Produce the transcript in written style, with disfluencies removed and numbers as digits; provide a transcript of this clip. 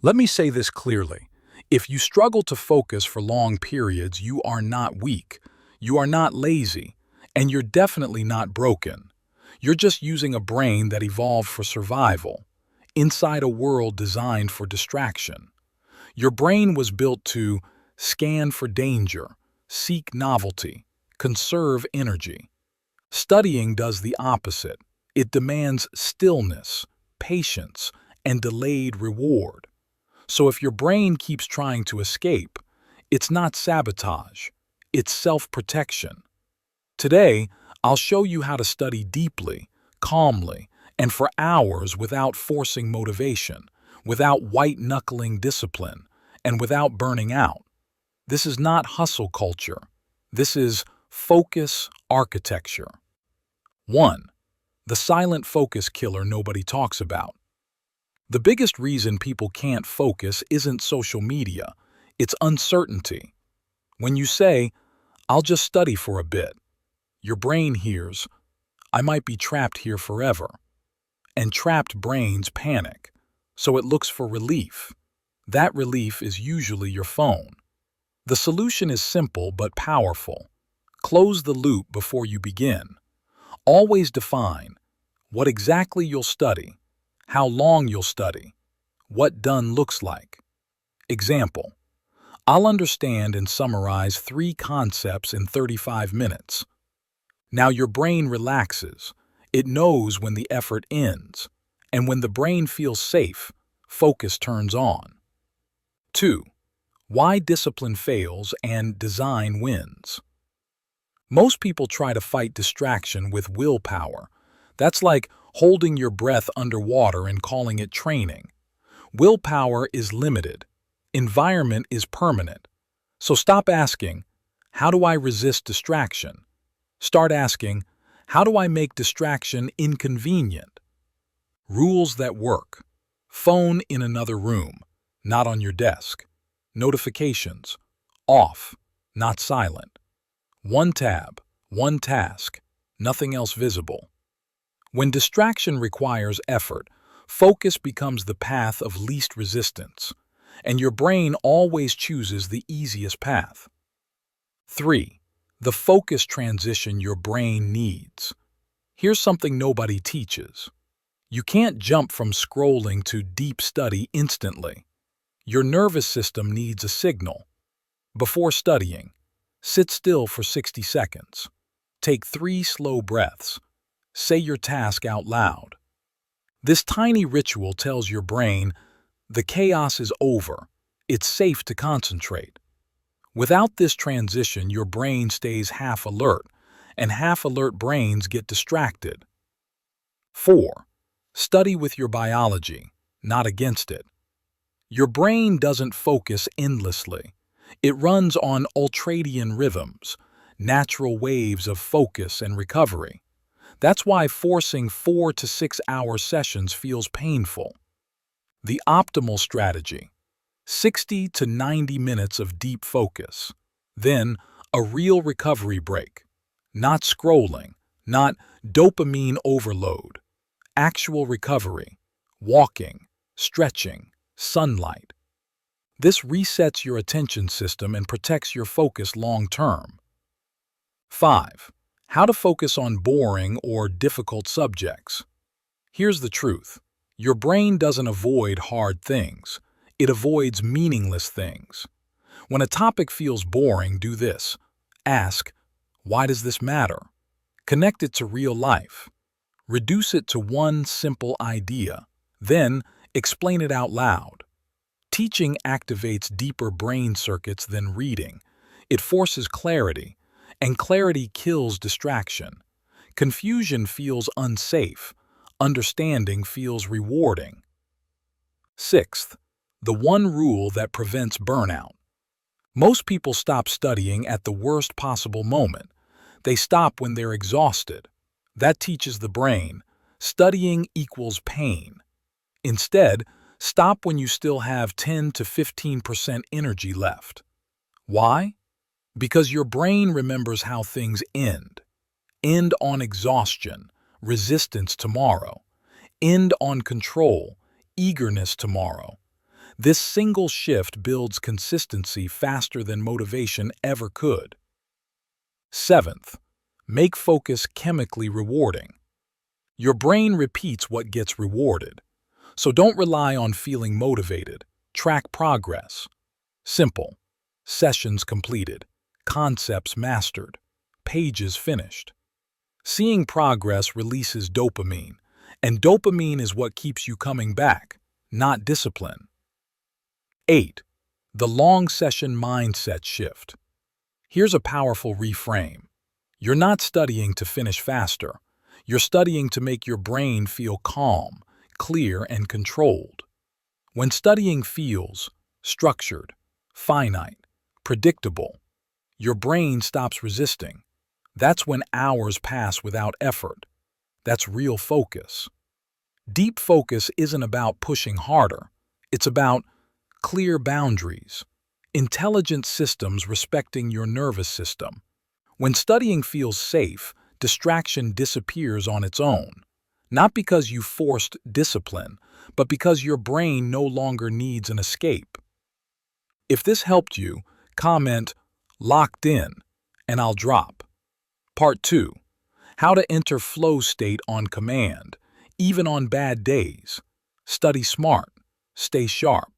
Let me say this clearly. If you struggle to focus for long periods, you are not weak, you are not lazy, and you're definitely not broken. You're just using a brain that evolved for survival, inside a world designed for distraction. Your brain was built to scan for danger, seek novelty, conserve energy. Studying does the opposite. It demands stillness, patience, and delayed reward. So if your brain keeps trying to escape, it's not sabotage, it's self-protection. Today, I'll show you how to study deeply, calmly, and for hours without forcing motivation, without white-knuckling discipline, and without burning out. This is not hustle culture. This is focus architecture. 1. The silent focus killer nobody talks about. The biggest reason people can't focus isn't social media, it's uncertainty. When you say, "I'll just study for a bit," your brain hears, "I might be trapped here forever." And trapped brains panic, so it looks for relief. That relief is usually your phone. The solution is simple but powerful. Close the loop before you begin. Always define what exactly you'll study, how long you'll study, what done looks like. Example: I'll understand and summarize 3 concepts in 35 minutes. Now your brain relaxes. It knows when the effort ends, and when the brain feels safe, focus turns on. 2. Why discipline fails and design wins. Most people try to fight distraction with willpower. That's like holding your breath underwater and calling it training. Willpower is limited. Environment is permanent. So stop asking, "How do I resist distraction?" Start asking, "How do I make distraction inconvenient?" Rules that work. Phone in another room, not on your desk. Notifications off, not silent. One tab, one task, nothing else visible. When distraction requires effort, focus becomes the path of least resistance, and your brain always chooses the easiest path. 3. The focus transition your brain needs. Here's something nobody teaches. You can't jump from scrolling to deep study instantly. Your nervous system needs a signal. Before studying, sit still for 60 seconds. Take 3 slow breaths. Say your task out loud. This tiny ritual tells your brain, the chaos is over. It's safe to concentrate. Without this transition, your brain stays half alert, and half alert brains get distracted. 4. Study with your biology, not against it. Your brain doesn't focus endlessly. It runs on ultradian rhythms, natural waves of focus and recovery. That's why forcing 4 to 6 hour sessions feels painful. The optimal strategy: 60 to 90 minutes of deep focus. Then, a real recovery break. Not scrolling, not dopamine overload. Actual recovery. Walking, stretching, sunlight. This resets your attention system and protects your focus long term. 5. How to focus on boring or difficult subjects. Here's the truth. Your brain doesn't avoid hard things. It avoids meaningless things. When a topic feels boring, do this. Ask, why does this matter? Connect it to real life. Reduce it to one simple idea. Then, explain it out loud. Teaching activates deeper brain circuits than reading. It forces clarity, and clarity kills distraction. Confusion feels unsafe. Understanding feels rewarding. 6. The one rule that prevents burnout. Most people stop studying at the worst possible moment. They stop when they're exhausted. That teaches the brain, studying equals pain. Instead, stop when you still have 10 to 15% energy left. Why? Because your brain remembers how things end. End on exhaustion, resistance tomorrow. End on control, eagerness tomorrow. This single shift builds consistency faster than motivation ever could. Seventh, make focus chemically rewarding. Your brain repeats what gets rewarded, so don't rely on feeling motivated. Track progress. Simple. Sessions completed. Concepts mastered. Pages finished. Seeing progress releases dopamine, and dopamine is what keeps you coming back, not discipline. 8. The long session mindset shift. Here's a powerful reframe. You're not studying to finish faster. You're studying to make your brain feel calm, clear, and controlled. When studying feels structured, finite, predictable, your brain stops resisting. That's when hours pass without effort. That's real focus. Deep focus isn't about pushing harder. It's about clear boundaries, intelligent systems respecting your nervous system. When studying feels safe, distraction disappears on its own. Not because you forced discipline, but because your brain no longer needs an escape. If this helped you, comment "locked in" and I'll drop. Part 2. How to enter flow state on command, even on bad days. Study smart. Stay sharp.